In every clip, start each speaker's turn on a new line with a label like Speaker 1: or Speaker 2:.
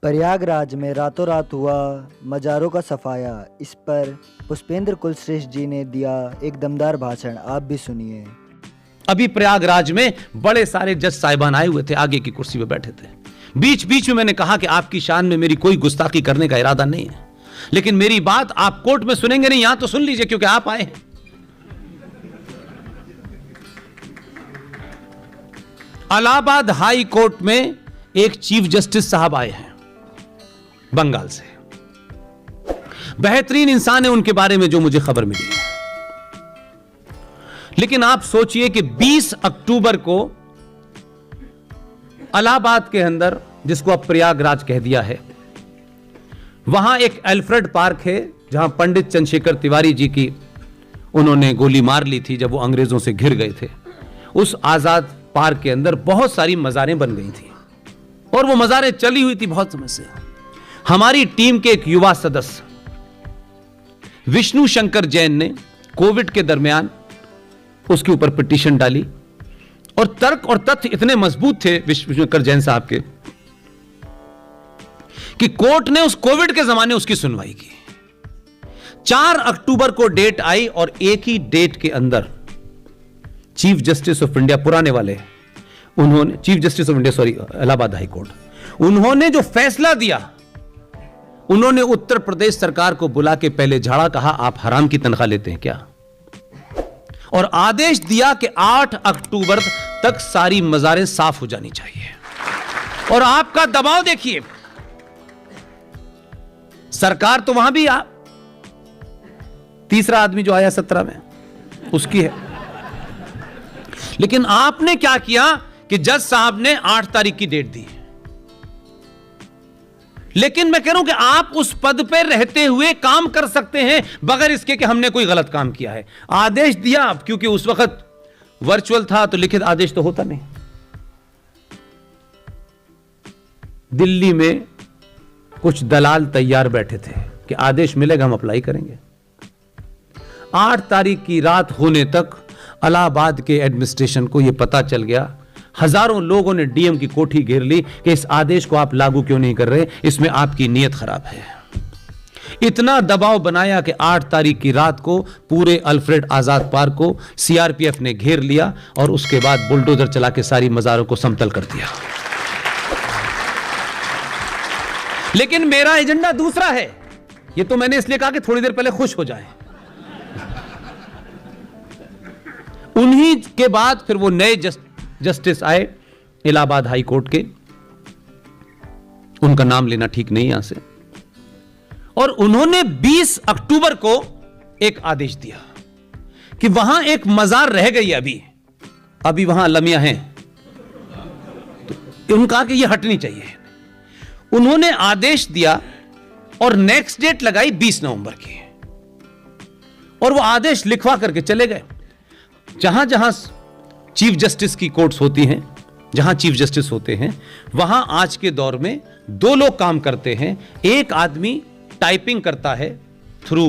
Speaker 1: प्रयागराज में रातों रात हुआ मज़ारों का सफाया। इस पर पुष्पेंद्र कुलश्रेष्ठ जी ने दिया एक दमदार भाषण, आप भी सुनिए।
Speaker 2: अभी प्रयागराज में बड़े सारे जज साहिबान आए हुए थे, आगे की कुर्सी पे बैठे थे। बीच बीच में मैंने कहा कि आपकी शान में मेरी कोई गुस्ताखी करने का इरादा नहीं है, लेकिन मेरी बात आप कोर्ट में सुनेंगे नहीं, यहां तो सुन लीजिए क्योंकि आप आए हैं। इलाहाबाद हाई कोर्ट में एक चीफ जस्टिस साहब आए हैं बंगाल से। बेहतरीन इंसान है, उनके बारे में जो मुझे खबर मिली है। लेकिन आप सोचिए कि 20 अक्टूबर को इलाहाबाद के अंदर, जिसको अब प्रयागराज कह दिया है, वहां एक अल्फ्रेड पार्क है जहां पंडित चंद्रशेखर तिवारी जी की उन्होंने गोली मार ली थी जब वो अंग्रेजों से घिर गए थे। उस आजाद पार्क के अंदर बहुत सारी मज़ारें बन गई थी और वो मज़ारें चली हुई थी बहुत समय से। हमारी टीम के एक युवा सदस्य विष्णु शंकर जैन ने कोविड के दरमियान उसके ऊपर पिटीशन डाली और तर्क और तथ्य इतने मजबूत थे विष्णु शंकर जैन साहब के कि कोर्ट ने उस कोविड के जमाने उसकी सुनवाई की। 4 अक्टूबर को डेट आई और एक ही डेट के अंदर चीफ जस्टिस ऑफ इंडिया, पुराने वाले, उन्होंने chief justice of India Allahabad high court, उन्होंने जो फैसला दिया, उन्होंने उत्तर प्रदेश सरकार को बुला के पहले झाड़ा, कहा आप हराम की तनख्वाह लेते हैं क्या, और आदेश दिया कि 8 अक्टूबर तक सारी मज़ारें साफ हो जानी चाहिए। और आपका दबाव देखिए, सरकार तो वहां भी तीसरा आदमी जो आया 17 में उसकी है, लेकिन आपने क्या किया कि जज साहब ने 8 तारीख की डेट दी। लेकिन मैं कह रहा हूं कि आप उस पद पे रहते हुए काम कर सकते हैं बगैर इसके कि हमने कोई गलत काम किया है। आदेश दिया, क्योंकि उस वक्त वर्चुअल था तो लिखित आदेश तो होता नहीं। दिल्ली में कुछ दलाल तैयार बैठे थे कि आदेश मिलेगा हम अप्लाई करेंगे। 8 तारीख की रात होने तक इलाहाबाद के एडमिनिस्ट्रेशन को यह पता चल गया। हजारों लोगों ने डीएम की कोठी घेर ली कि इस आदेश को आप लागू क्यों नहीं कर रहे, इसमें आपकी नीयत खराब है। इतना दबाव बनाया कि 8 तारीख की रात को पूरे अल्फ्रेड आजाद पार्क को सीआरपीएफ ने घेर लिया और उसके बाद बुलडोजर चला के सारी मज़ारों को समतल कर दिया। लेकिन मेरा एजेंडा दूसरा है। यह तो मैंने इसलिए कहा कि थोड़ी देर पहले खुश हो जाए। उन्हीं के बाद फिर वो नए जस्टिस आए इलाहाबाद हाई कोर्ट के, उनका नाम लेना ठीक नहीं यहां से, और उन्होंने 20 अक्टूबर को एक आदेश दिया कि वहां एक मजार रह गई, अभी वहां लमियां हैं, तो उन्होंने कहा कि यह हटनी चाहिए। उन्होंने आदेश दिया और नेक्स्ट डेट लगाई 20 नवंबर की, और वो आदेश लिखवा करके चले गए। जहां जहां चीफ जस्टिस की कोर्ट्स होती हैं, जहां चीफ जस्टिस होते हैं, वहां आज के दौर में 2 लोग काम करते हैं। एक आदमी टाइपिंग करता है थ्रू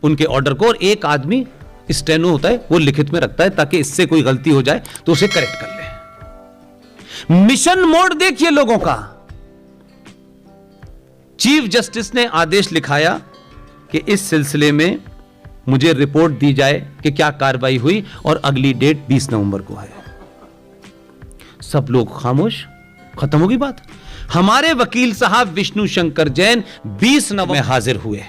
Speaker 2: उनके ऑर्डर को, और एक आदमी स्टेनो होता है, वो लिखित में रखता है ताकि इससे कोई गलती हो जाए तो उसे करेक्ट कर ले। मिशन मोड देखिए लोगों का। चीफ जस्टिस ने आदेश लिखाया कि इस सिलसिले में मुझे रिपोर्ट दी जाए कि क्या कार्रवाई हुई, और अगली डेट 20 नवंबर को है। सब लोग खामोश, खत्म होगी बात। हमारे वकील साहब विष्णु शंकर जैन 20 नवंबर में हाजिर हुए,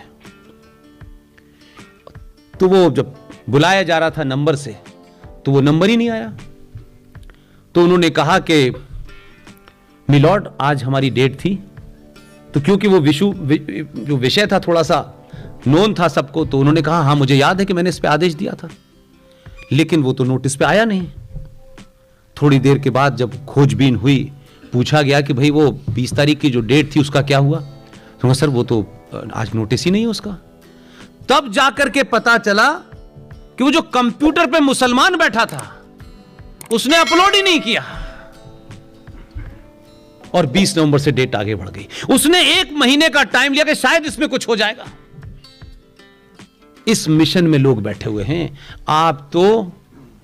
Speaker 2: तो वो जब बुलाया जा रहा था नंबर से, तो वो नंबर ही नहीं आया। तो उन्होंने कहा कि मिलॉर्ड आज हमारी डेट थी, तो क्योंकि वो जो विषय था थोड़ा सा नोन था सबको, तो उन्होंने कहा हाँ मुझे याद है कि मैंने इस पे आदेश दिया था, लेकिन वो तो नोटिस पे आया नहीं। थोड़ी देर के बाद जब खोजबीन हुई, पूछा गया कि भाई वो 20 तारीख की जो डेट थी उसका क्या हुआ, तो सर वो तो आज नोटिस ही नहीं है उसका। तब जाकर के पता चला कि वो जो कंप्यूटर पे मुसलमान बैठा था उसने अपलोड ही नहीं किया, और 20 नवंबर से डेट आगे बढ़ गई। उसने 1 महीने का टाइम लिया कि शायद इसमें कुछ हो जाएगा। इस मिशन में लोग बैठे हुए हैं। आप तो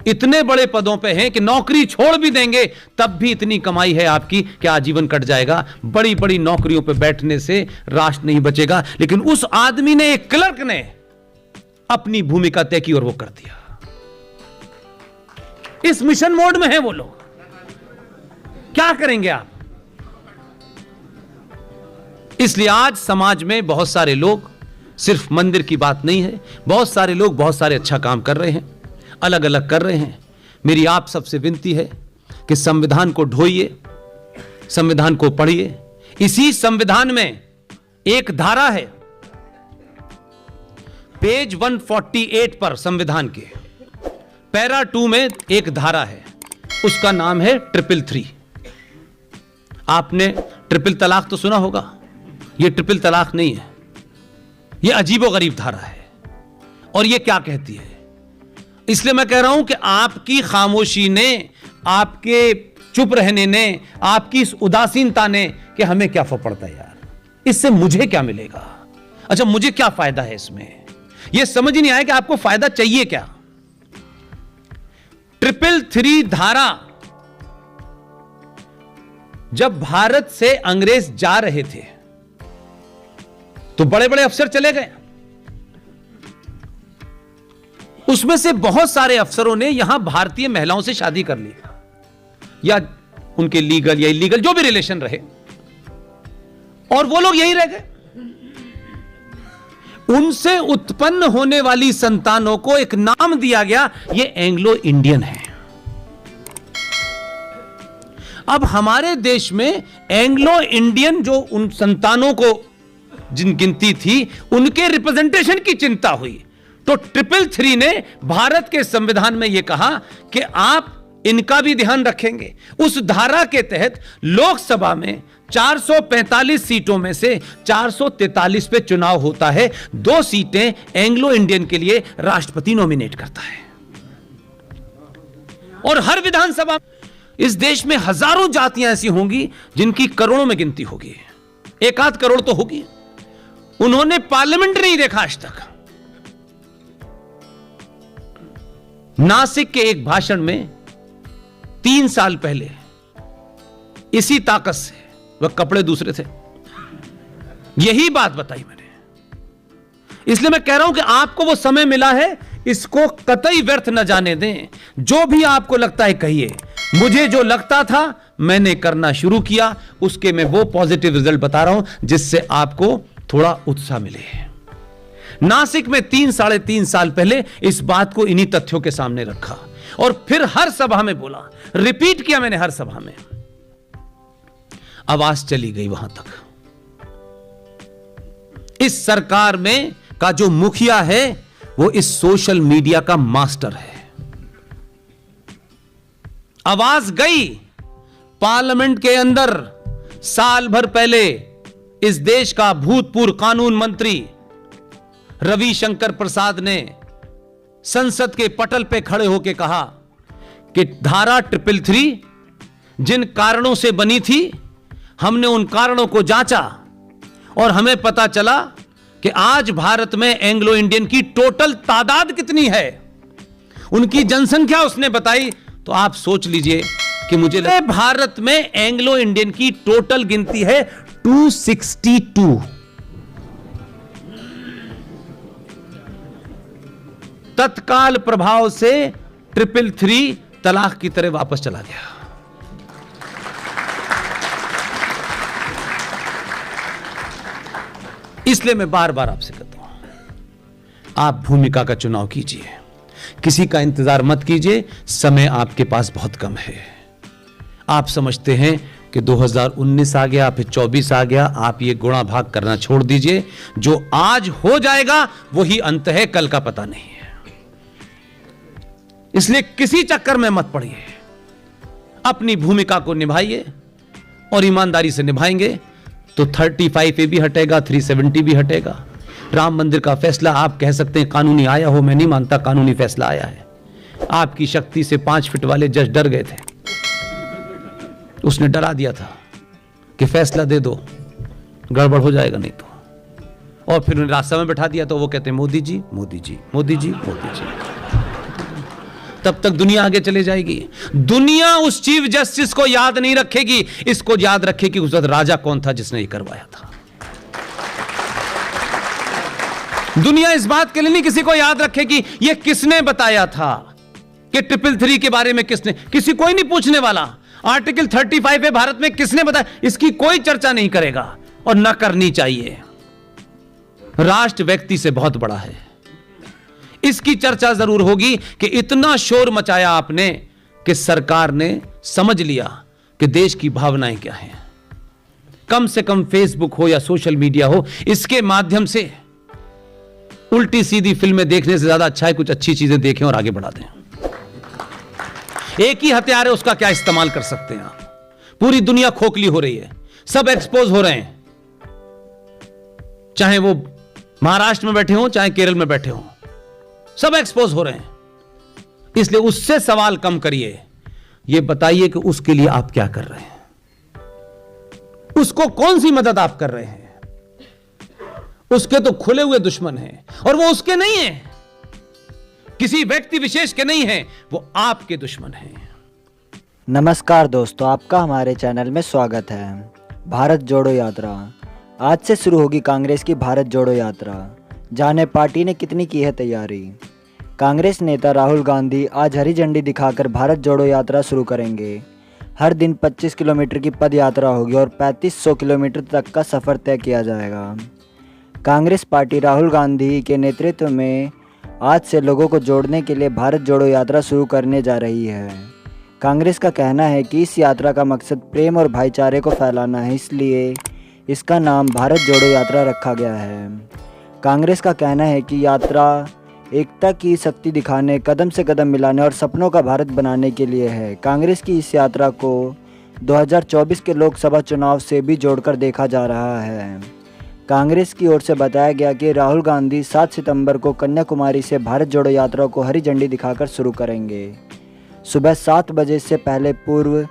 Speaker 2: इतने बड़े पदों पे हैं कि नौकरी छोड़ भी देंगे तब भी इतनी कमाई है आपकी कि आजीवन कट जाएगा। बड़ी बड़ी नौकरियों पे बैठने से राष्ट्र नहीं बचेगा। लेकिन उस आदमी ने, एक क्लर्क ने अपनी भूमिका तय की और वो कर दिया। इस मिशन मोड में है वो लोग। क्या करेंगे आप? इसलिए आज समाज में बहुत सारे लोग, सिर्फ मंदिर की बात नहीं है, बहुत सारे लोग बहुत सारे अच्छा काम कर रहे हैं, अलग अलग कर रहे हैं। मेरी आप सबसे विनती है कि संविधान को ढोइए, संविधान को पढ़िए। इसी संविधान में एक धारा है, पेज 148 पर संविधान के पैरा 2 में एक धारा है, उसका नाम है 333। आपने ट्रिपल तलाक तो सुना होगा। यह ट्रिपल तलाक नहीं है, यह अजीबोगरीब धारा है। और यह क्या कहती है? इसलिए मैं कह रहा हूं कि आपकी खामोशी ने, आपके चुप रहने ने, आपकी इस उदासीनता ने, कि हमें क्या फर्क पड़ता है यार, इससे मुझे क्या मिलेगा, अच्छा मुझे क्या फायदा है इसमें, यह समझ ही नहीं आया कि आपको फायदा चाहिए क्या। 333 धारा, जब भारत से अंग्रेज जा रहे थे तो बड़े बड़े अफसर चले गए। उसमें से बहुत सारे अफसरों ने यहां भारतीय महिलाओं से शादी कर ली, या उनके लीगल या इलीगल जो भी रिलेशन रहे, और वो लोग यही रह गए। उनसे उत्पन्न होने वाली संतानों को एक नाम दिया गया, ये एंग्लो इंडियन है। अब हमारे देश में एंग्लो इंडियन जो उन संतानों को जिन गिनती थी, उनके रिप्रेजेंटेशन की चिंता हुई, तो 333 ने भारत के संविधान में यह कहा कि आप इनका भी ध्यान रखेंगे। उस धारा के तहत लोकसभा में 445 सीटों में से 443 पे चुनाव होता है। 2 सीटें एंग्लो इंडियन के लिए राष्ट्रपति नॉमिनेट करता है। और हर विधानसभा, इस देश में हजारों जातियां ऐसी होंगी जिनकी करोड़ों में गिनती होगी, 1-8 करोड़ तो होगी। उन्होंने पार्लियामेंट नहीं देखा आज तक। नासिक के एक भाषण में 3 साल पहले इसी ताकत से, वह कपड़े दूसरे थे, यही बात बताई मैंने। इसलिए मैं कह रहा हूं कि आपको वो समय मिला है, इसको कतई व्यर्थ न जाने दें। जो भी आपको लगता है कहिए। मुझे जो लगता था मैंने करना शुरू किया, उसके मैं वो पॉजिटिव रिजल्ट बता रहा हूं जिससे आपको थोड़ा उत्साह मिले। नासिक में 3-3.5 साल पहले इस बात को इन्हीं तथ्यों के सामने रखा और फिर हर सभा में बोला, रिपीट किया मैंने हर सभा में। आवाज चली गई वहां तक। इस सरकार में का जो मुखिया है वो इस सोशल मीडिया का मास्टर है। आवाज गई पार्लियामेंट के अंदर। साल भर पहले इस देश का भूतपूर्व कानून मंत्री रविशंकर प्रसाद ने संसद के पटल पे खड़े होकर कहा कि धारा 333 जिन कारणों से बनी थी, हमने उन कारणों को जांचा और हमें पता चला कि आज भारत में एंग्लो इंडियन की टोटल तादाद कितनी है, उनकी जनसंख्या उसने बताई। तो आप सोच लीजिए कि मुझे भारत में एंग्लो इंडियन की टोटल गिनती है 262। तत्काल प्रभाव से 333 तलाक की तरह वापस चला गया। इसलिए मैं बार बार आपसे कहता हूं, आप भूमिका का चुनाव कीजिए, किसी का इंतजार मत कीजिए। समय आपके पास बहुत कम है। आप समझते हैं कि 2019 आ गया, फिर 24 आ गया, आप ये गुणा भाग करना छोड़ दीजिए। जो आज हो जाएगा वही अंत है, कल का पता नहीं है। इसलिए किसी चक्कर में मत पड़िए, अपनी भूमिका को निभाइए और ईमानदारी से निभाएंगे तो 35A भी हटेगा, 370 भी हटेगा। राम मंदिर का फैसला आप कह सकते हैं कानूनी आया हो, मैं नहीं मानता कानूनी फैसला आया है। आपकी शक्ति से 5 फीट वाले जज डर गए थे, उसने डरा दिया था कि फैसला दे दो, गड़बड़ हो जाएगा नहीं तो। और फिर उन्हें रास्ते में बैठा दिया तो वो कहते हैं मोदी जी मोदी जी मोदी जी मोदी जी। तब तक दुनिया आगे चले जाएगी। दुनिया उस चीफ जस्टिस को याद नहीं रखेगी, इसको याद रखेगी उस वक्त राजा कौन था जिसने ये करवाया था। दुनिया इस बात के लिए नहीं किसी को याद रखेगी ये किसने बताया था कि 333 के बारे में किसने, किसी कोई नहीं पूछने वाला। आर्टिकल 35 है भारत में, किसने बताया, इसकी कोई चर्चा नहीं करेगा और न करनी चाहिए। राष्ट्र व्यक्ति से बहुत बड़ा है, इसकी चर्चा जरूर होगी कि इतना शोर मचाया आपने कि सरकार ने समझ लिया कि देश की भावनाएं क्या हैं। कम से कम फेसबुक हो या सोशल मीडिया हो, इसके माध्यम से उल्टी सीधी फिल्में देखने से ज्यादा अच्छा है कुछ अच्छी चीजें देखें और आगे बढ़ा दें। एक ही हथियार है, उसका क्या इस्तेमाल कर सकते हैं आप। पूरी दुनिया खोखली हो रही है, सब एक्सपोज हो रहे हैं, चाहे वो महाराष्ट्र में बैठे हो चाहे केरल में बैठे हो, सब एक्सपोज हो रहे हैं। इसलिए उससे सवाल कम करिए, यह बताइए कि उसके लिए आप क्या कर रहे हैं, उसको कौन सी मदद आप कर रहे हैं। उसके तो खुले हुए दुश्मन हैं और वो उसके नहीं हैं, किसी व्यक्ति विशेष के नहीं हैं, वो आपके दुश्मन हैं।
Speaker 1: नमस्कार दोस्तों, आपका हमारे चैनल में स्वागत है। भारत जोड़ो यात्रा आज से शुरू होगी। कांग्रेस की भारत जोड़ो यात्रा, जाने पार्टी ने कितनी की है तैयारी। कांग्रेस नेता राहुल गांधी आज हरी झंडी दिखाकर भारत जोड़ो यात्रा शुरू करेंगे। हर दिन 25 किलोमीटर की पद यात्रा होगी और 3500 किलोमीटर तक का सफ़र तय किया जाएगा। कांग्रेस पार्टी राहुल गांधी के नेतृत्व में आज से लोगों को जोड़ने के लिए भारत जोड़ो यात्रा शुरू करने जा रही है। कांग्रेस का कहना है कि इस यात्रा का मकसद प्रेम और भाईचारे को फैलाना है, इसलिए इसका नाम भारत जोड़ो यात्रा रखा गया है। कांग्रेस का कहना है कि यात्रा एकता की शक्ति दिखाने, कदम से कदम मिलाने और सपनों का भारत बनाने के लिए है। कांग्रेस की इस यात्रा को 2024 के लोकसभा चुनाव से भी जोड़कर देखा जा रहा है। कांग्रेस की ओर से बताया गया कि राहुल गांधी 7 सितंबर को कन्याकुमारी से भारत जोड़ो यात्रा को हरी झंडी दिखाकर शुरू करेंगे। सुबह 7 बजे से पहले पूर्व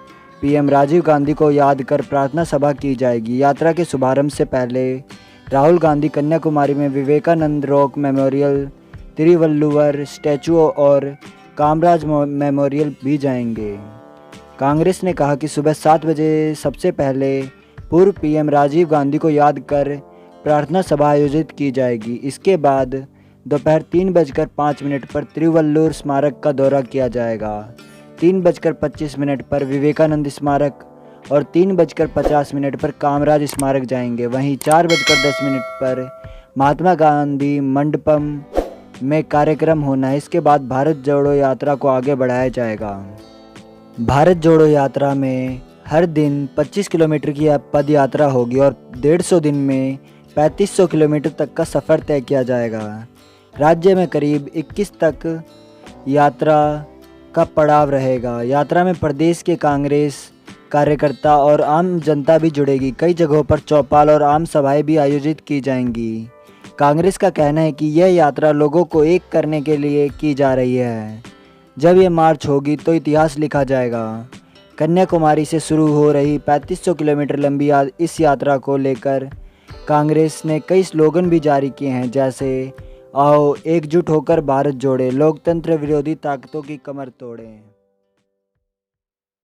Speaker 1: पीएम राजीव गांधी को याद कर प्रार्थना सभा की जाएगी। यात्रा के शुभारंभ से पहले राहुल गांधी कन्याकुमारी में Vivekananda rock memorial, Thiruvalluvar statue और कामराज मेमोरियल भी जाएंगे। कांग्रेस ने कहा कि सुबह 7 बजे सबसे पहले पूर्व पीएम राजीव गांधी को याद कर प्रार्थना सभा आयोजित की जाएगी। इसके बाद दोपहर 3:05 पर तिरुवल्लुवर स्मारक का दौरा किया जाएगा। 3:25 पर विवेकानंद स्मारक और 3:50 पर कामराज स्मारक जाएंगे। वहीं 4:10 पर महात्मा गांधी मंडपम में कार्यक्रम होना है। इसके बाद भारत जोड़ो यात्रा को आगे बढ़ाया जाएगा। भारत जोड़ो यात्रा में हर दिन 25 किलोमीटर की पद यात्रा होगी और 150 दिन में 3500 किलोमीटर तक का सफ़र तय किया जाएगा। राज्य में करीब 21 तक यात्रा का पड़ाव रहेगा। यात्रा में प्रदेश के कांग्रेस कार्यकर्ता और आम जनता भी जुड़ेगी। कई जगहों पर चौपाल और आम सभाएं भी आयोजित की जाएंगी। कांग्रेस का कहना है कि यह यात्रा लोगों को एक करने के लिए की जा रही है। जब यह मार्च होगी तो इतिहास लिखा जाएगा। कन्याकुमारी से शुरू हो रही 3500 किलोमीटर लंबी इस यात्रा को लेकर कांग्रेस ने कई स्लोगन भी जारी किए हैं, जैसे आओ एकजुट होकर भारत जोड़े, लोकतंत्र विरोधी ताकतों की कमर तोड़ें।